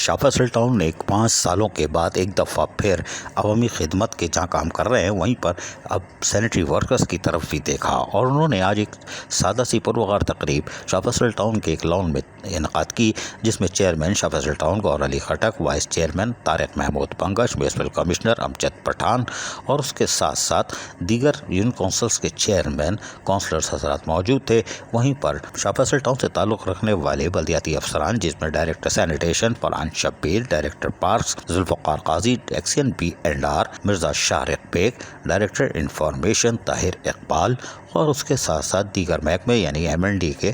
شاہ Faisal town نے 5 سالوں کے بعد ایک دفعہ پھر عوامی خدمت کے جہاں کام کر رہے ہیں وہیں پر اب سینیٹری ورکرز کی طرف بھی دیکھا، اور انہوں نے آج ایک سادہ سی پروقار تقریب شاہ فیصل ٹاؤن کے ایک لان میں انعقاد کی، جس میں چیئرمین شاہ فیصل ٹاؤن گور علی خٹک، وائس چیئرمین طارق محمود پنگش، میونسپل کمشنر امجد پٹھان اور اس کے ساتھ ساتھ دیگر یونین کونسلز کے چیئرمین کونسلرز حضرات موجود تھے۔ وہیں پر شاہ فیصل ٹاؤن سے تعلق رکھنے والے بلدیاتی افسران، جس میں director sanitation Farhan Shabbir, director parks Zulfiqar Qazi, XEN B&R Mirza Shariq Baig, director information Tahir Iqbal اور اس کے ساتھ ساتھ دیگر محکمے یعنی M&D کے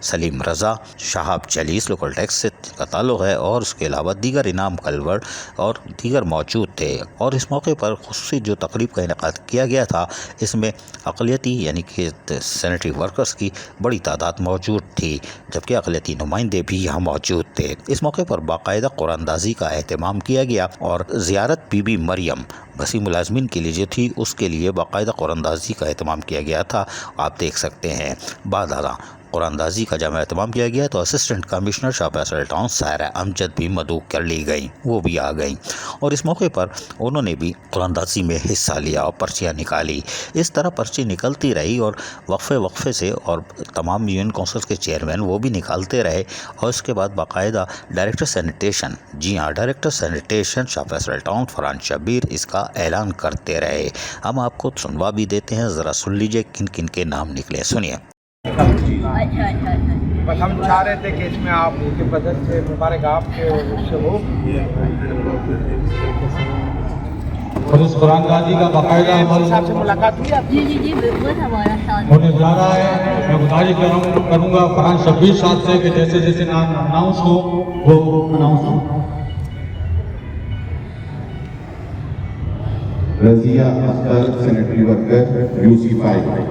سلیم رضا، شہاب چلیس لوکل ٹیکس سے کا تعلق ہے، اور اس کے علاوہ دیگر انعام کلور اور دیگر موجود تھے۔ اور اس موقع پر خصوصی جو تقریب کا انعقاد کیا گیا تھا، اس میں اقلیتی یعنی کہ سینیٹری ورکرز کی بڑی تعداد موجود تھی، جبکہ اقلیتی نمائندے بھی یہاں موجود تھے۔ اس موقع پر باقاعدہ قرآن اندازی کا اہتمام کیا گیا اور زیارت بی بی مریم بسی ملازمین کے لیے جو تھی اس کے لیے باقاعدہ قرآن اندازی کا اہتمام کیا گیا تھا، آپ دیکھ سکتے ہیں۔ بعد ازاں قرآن اندازی کا جامع اہتمام کیا گیا تو اسسٹنٹ کمشنر شاہ فیصل ٹاؤن سائرہ امجد بھی مدعو کر لی گئیں، وہ بھی آ گئیں، اور اس موقع پر انہوں نے بھی قرآن اندازی میں حصہ لیا اور پرچیاں نکالی۔ اس طرح پرچی نکلتی رہی اور وقفے سے، اور تمام یونین کونسل کے چیئرمین وہ بھی نکالتے رہے، اور اس کے بعد باقاعدہ ڈائریکٹر سینیٹیشن، جی ہاں ڈائریکٹر سینیٹیشن شاہ فیصل ٹاؤن فرحان شبیر اس کا اعلان کرتے رہے۔ ہم آپ کو سنوا بھی دیتے ہیں، ذرا سن لیجئے کن کن کے نام نکلے، سنیے۔ بس ہم چاہ رہے تھے کہ اس میں آپ کے بدل سے مبارک آپ کے اس سے ہو، اور اس قرآن اندازی کا باقاعدہ عمل صاحب سے ملاقات ہوئی آپ؟ جی بالکل ہمارا ساتھ ہونے جا رہا ہے۔ میں گزارش کروں گا فرحان شبیر صاحب سے کہ جیسے جیسے نام اناؤنس ہو وہ اناؤنس ہو۔ Razia Akhtar sanitary worker UC5۔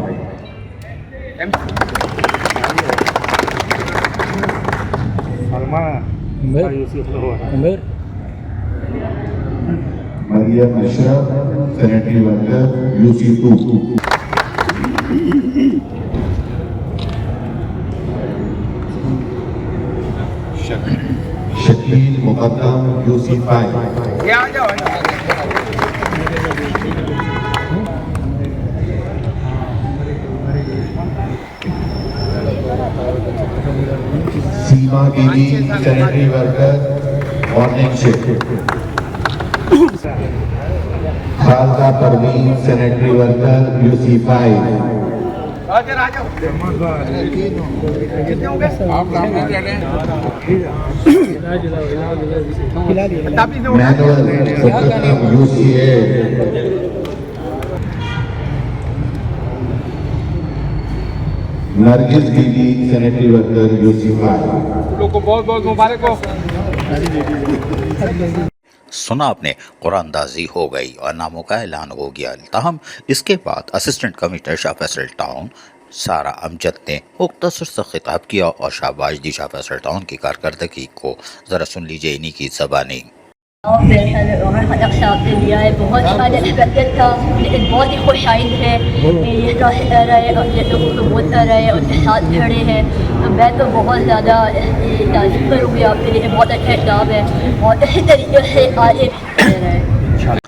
Maryam Ashraf sanitary worker UC2۔ Shakeel Muqaddam UC5۔ یہ آ جاؤ۔ Seema Bibi sanitary worker morning shift. Khalida Parveen sanitary worker UC5۔ Manuel UC8۔ Nargis Bibi sanitary worker UC5۔ لوگوں کو بہت بہت مبارک ہو۔ سنا آپ نے، قرآن اندازی ہو گئی اور ناموں کا اعلان ہو گیا۔ تاہم اس کے بعد اسسٹنٹ کمشنر شاہ فیصل ٹاؤن سارہ امجد نے مختصر سا خطاب کیا اور شاباش دی شاہ فیصل ٹاؤن کی کارکردگی کو، ذرا سن لیجئے انہی کی زبانی۔ خٹک صاحب نے لیا ہے، بہت انیکسپیکٹڈ تھا لیکن بہت ہی خوش آئند ہے کہ یہ رہے لوگوں کو بولتا رہے، ان کے ساتھ کھڑے ہیں، تو میں تو بہت زیادہ تعریف کروں گی آپ کے لیے، بہت اچھا کام ہے اور اسی طریقے سے آگے بھی کھڑے رہے۔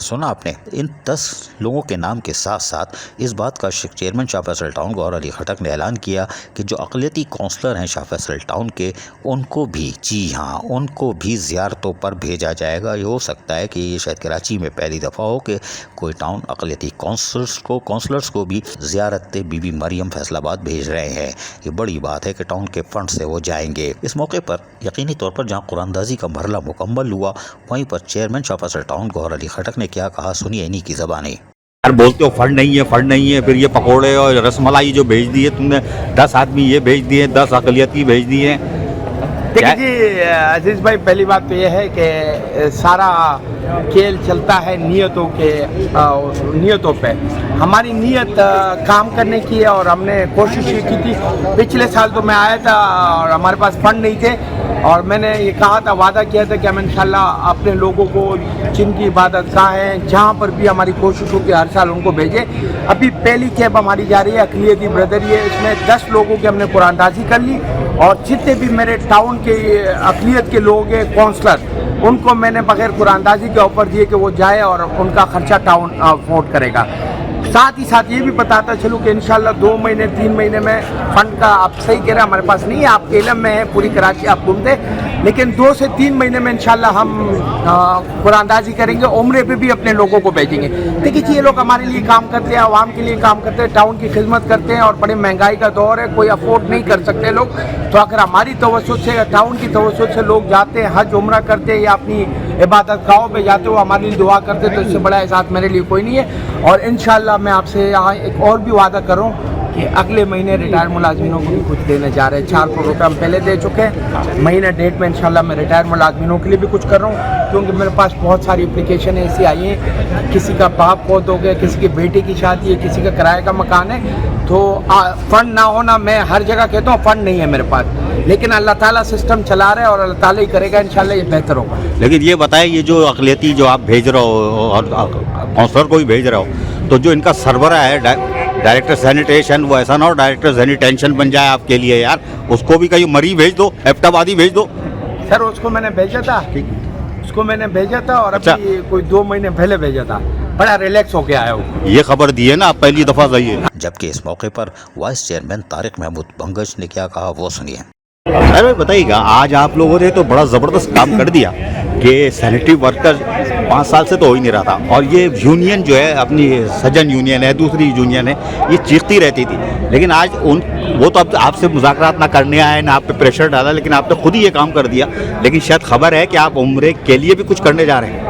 سنا آپ نے، ان 10 لوگوں کے نام کے ساتھ ساتھ اس بات کا چیئرمین شاہ فیصل ٹاؤن گور علی خٹک نے اعلان کیا کہ جو اقلیتی کونسلر ہیں شاہ فیصل ٹاؤن کے، ان کو بھی، جی ہاں ان کو بھی زیارتوں پر بھیجا جائے گا۔ یہ ہو سکتا ہے کہ یہ شاید کراچی میں پہلی دفعہ ہو کہ کوئی ٹاؤن اقلیتی کونسلرز کو بھی زیارت بی بی مریم فیصل آباد بھیج رہے ہیں۔ یہ بڑی بات ہے کہ ٹاؤن کے فنڈ سے وہ جائیں گے۔ اس موقع پر یقینی طور پر جہاں قرآن اندازی کا مرحلہ مکمل ہوا، وہیں پر چیئرمین شاہ فیصل ٹاؤن گور علی خٹک نے کیا کہا، سنیے انہی کی زبانی۔ یار بولتے ہو فنڈ نہیں ہے، پھر یہ پکوڑے اور رس ملائی جو بھیج دیے تم نے، 10 آدمی یہ بھیج دیے، 10 اقلیتی بھیج دیے۔ دیکھیے جی عزیز بھائی، پہلی بات تو یہ ہے کہ سارا کھیل چلتا ہے نیتوں پہ۔ ہماری نیت کام کرنے کی ہے اور ہم نے کوشش یہ کی تھی۔ پچھلے سال تو میں آیا تھا اور ہمارے پاس فنڈ نہیں تھے، اور میں نے یہ کہا تھا، وعدہ کیا تھا کہ ہم انشاءاللہ اپنے لوگوں کو جن کی عبادت گاہ ہیں، جہاں پر بھی ہماری کوشش ہو کہ ہر سال ان کو بھیجیں۔ ابھی پہلی کیب ہماری جا رہی ہے اقلیتی برادری ہے، اس میں 10 لوگوں کی ہم نے قرآن اندازی کر لی، اور جتنے بھی میرے ٹاؤن के अकलियत के लोग हैं काउंसलर, उनको मैंने बगैर कुरानदाजी के ऑफर दिए कि वो जाए और उनका खर्चा टाउन अफोर्ड करेगा। साथ ही साथ ये भी बताता चलूँ कि इंशाल्लाह 2 महीने 3 महीने में फंड का, आप सही कह रहे हैं, हमारे पास नहीं है, आपके इलम में है, पूरी कराची आप घूमते, लेकिन 2 से 3 महीने में इंशाल्लाह हम कुरानदाजी करेंगे, उम्रे पे भी अपने लोगों को भेजेंगे। देखिए ये लोग हमारे लिए काम करते हैं, आवाम के लिए काम करते हैं, टाउन की खिदमत करते हैं, और बड़ी महंगाई का दौर है, कोई अफोर्ड नहीं कर सकते लोग। तो अगर हमारी तवज्जुह से, टाउन की तवज्जुह से लोग जाते हैं, हज उम्रा करते हैं या अपनी इबादत गाहों पे जाते हो, हमारे लिए दुआ करते, तो इससे बड़ा एहसास मेरे लिए कोई नहीं है। और इंशाल्लाह मैं आपसे यहाँ एक और भी वादा कर रहा हूँ कि अगले महीने रिटायर मुलाजमीनों को भी कुछ देने जा रहे हैं। 4 करोड़ रुपये हम पहले दे चुके हैं। महीने डेट में इंशाल्लाह मैं रिटायर मुलाजमीनों के लिए भी कुछ कर रहा हूँ, क्योंकि मेरे पास बहुत सारी एप्लीकेशन ऐसी आई हैं, किसी का बाप फौत हो गया, किसी की बेटी की शादी है, किसी का किराए का मकान है, तो फ़ंड ना होना, मैं हर जगह कहता हूँ फ़ंड नहीं है मेरे पास, लेकिन अल्लाह ताला सिस्टम चला रहे हैं और अल्लाह ताला ही करेगा, इंशाल्लाह ये बेहतर होगा। लेकिन ये बताएं, ये जो अकलियती जो आप भेज रहे हो और काउंसलर को भी भेज रहे हो, तो जो इनका सरबरा है डायरेक्टर सैनिटेशन, वो ऐसा ना हो डायरेक्टर सैनिटेशन बन जाए आपके लिए यार, उसको भी कहीं मरी भेज दो, एबटाबादी भेज दो। सर उसको मैंने भेजा था, उसको मैंने भेजा था, और अच्छा। अभी कोई 2 महीने पहले भेजा था, बड़ा रिलैक्स होके आया हूँ। ये खबर दी है ना, आप पहली दफ़ा जाइए। जबकि इस मौके पर वाइस चेयरमैन तारिक महमूद भंगज ने क्या कहा वो सुनिए। अरे बताइएगा, आज आप लोगों ने तो बड़ा ज़बरदस्त काम कर दिया कि सैनिटरी वर्कर 5 साल से तो हो ही नहीं रहा था, और ये यूनियन जो है अपनी सजन यूनियन है, दूसरी यूनियन है, ये चीखती रहती थी, लेकिन आज वो तो अब आपसे मुज़ाकरात ना करने आए ना आप पे प्रेशर डाला, लेकिन आपने खुद ही ये काम कर दिया। लेकिन शायद खबर है कि आप उम्रे के लिए भी कुछ करने जा रहे हैं।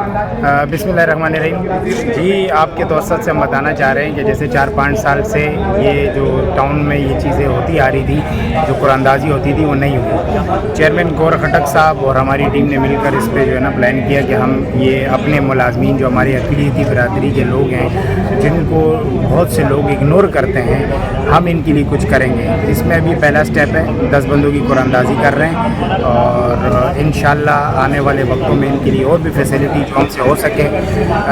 बिस्मिल्लाहिर्रहमानिर्रहीम जी, आपके तवसत से हम बताना चाह रहे हैं कि जैसे 4-5 साल से ये जो टाउन में ये चीज़ें होती आ रही थी, जो कुरानदाजी होती थी, वो नहीं हुई। चेयरमैन गौर खटक साहब और हमारी टीम ने मिलकर इस पर जो है ना प्लान किया कि हम ये अपने मुलाजमीन जो हमारी अक़लियती बिरादरी के लोग हैं, जिनको बहुत से लोग इग्नोर करते हैं, हम इनके लिए कुछ करेंगे। इसमें अभी पहला स्टेप है, 10 बंदों की कुरानदाजी कर रहे हैं, और इंशाल्लाह आने वाले वक्तों में इनके लिए और भी फैसिलिटी जो हमसे हो सके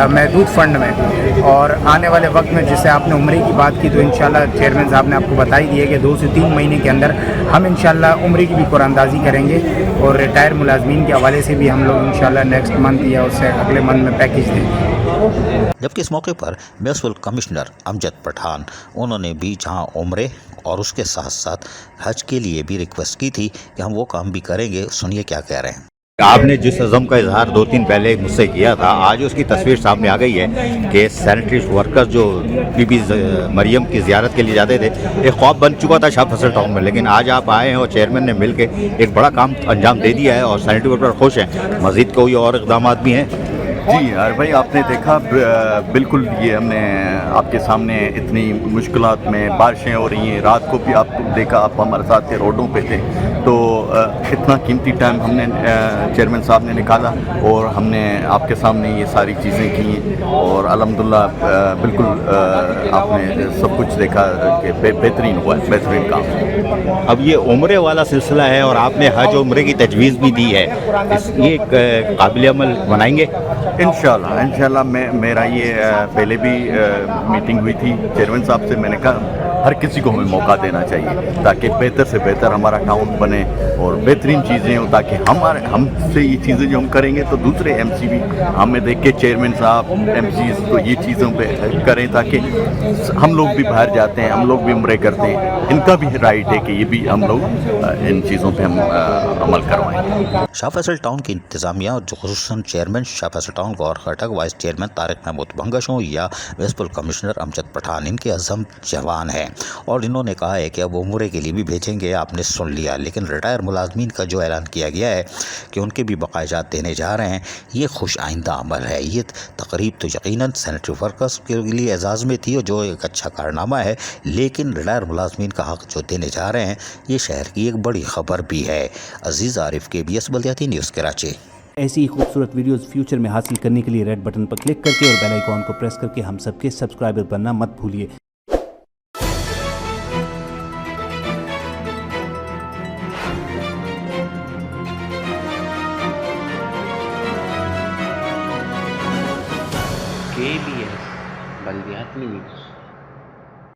महदूद फ़ंड में, और आने वाले वक्त में जैसे आपने उम्रे की बात की, तो इंशाल्लाह चेयरमैन साहब ने आपको बता ही दिया कि 2 से 3 महीने के अंदर हम इंशाल्लाह उम्रे की भी कुरानदाजी करेंगे, और रिटायर मुलाजमीन के हवाले से भी हम लोग इंशाल्लाह नेक्स्ट मंथ या उससे अगले मंथ में पैकेज देंगे। जबकि इस मौके पर म्युनिसिपल कमिश्नर अमजद पठान, उन्होंने भी जहां उम्रे और उसके साथ साथ हज के लिए भी रिक्वेस्ट की थी कि हम वो काम भी करेंगे। सुनिए क्या कह रहे हैं। आपने जिस अज़म का इजहार 2-3 पहले मुझसे किया था, आज उसकी तस्वीर सामने आ गई है कि सैनिटरी वर्कर्स जो बीबी मरियम की ज़ियारत के लिए जाते थे, एक ख्वाब बन चुका था शाह फैसल टाउन में, लेकिन आज आप आए हैं और चेयरमैन ने मिल के एक बड़ा काम अंजाम दे दिया है और सैनिटरी वर्कर खुश हैं। मज़ीद कोई और इक़दाम भी हैं? जी यार भाई, आपने देखा बिल्कुल, ये हमने आपके सामने इतनी मुश्किलात में बारिशें हो रही हैं, रात को भी आपको देखा, आप हमारे साथ थे, रोडों पे थे, तो इतना कीमती टाइम हमने चेयरमैन साहब ने निकाला और हमने आपके सामने ये सारी चीज़ें की, और अल्हम्दुलिल्लाह बिल्कुल आपने सब कुछ देखा कि बेहतरीन हुआ है, बेहतरीन काम। अब ये उम्रे वाला सिलसिला है और आपने हज उम्रे की तजवीज़ भी दी है, ये काबिल अमल बनाएंगे इंशाल्लाह। मेरा ये पहले भी मीटिंग हुई थी चेयरमैन साहब से, मैंने कहा हर किसी को हमें मौका देना चाहिए ताकि बेहतर से बेहतर हमारा टाउन बने और बेहतरीन चीज़ें हों, ताकि हमसे ये चीज़ें जो हम करेंगे तो दूसरे एमसी भी हमें देख के, चेयरमैन साहब एमसी को ये चीज़ों पे करें, ताकि हम लोग भी बाहर जाते हैं, हम लोग भी उम्रे करते हैं, इनका भी राइट है कि ये भी हम लोग इन चीज़ों पे हम अमल करवाएं। शाह फैसल टाउन की इंतज़ामिया, जो खुसूसन चेयरमैन शाह फैसल टाउन गौर खटक, वाइस चेयरमैन तारिक महमूद भंगश हों या म्युनिसिपल कमिश्नर अमजद पठान, इनके अज़म जवान हैं और इन्होंने कहा है कि अब उम्रे के लिए भी भेजेंगे। आपने सुन लिया, लेकिन रिटायर मुलाजमीन का जो ऐलान किया गया है कि उनके भी बकायाजात देने जा रहे हैं, ये खुश आइंदा अमल है। ये तकरीब तो यकीनन सैनिटरी वर्कर्स के लिए एजाज़ में थी, जो एक अच्छा कारनामा है, लेकिन रिटायर मुलाजमीन का हक़ जो देने जा रहे हैं, ये शहर की एक बड़ी खबर भी है। अजीज़ आरिफ, KBS बल्दियाती न्यूज़, कराची। ऐसी ही खूबसूरत वीडियोस फ्यूचर में हासिल करने के लिए रेड बटन पर क्लिक करके और बेल आइकॉन को प्रेस करके हम सबके सब्सक्राइबर बनना मत भूलिए। KBS बल्दियाती न्यूज़।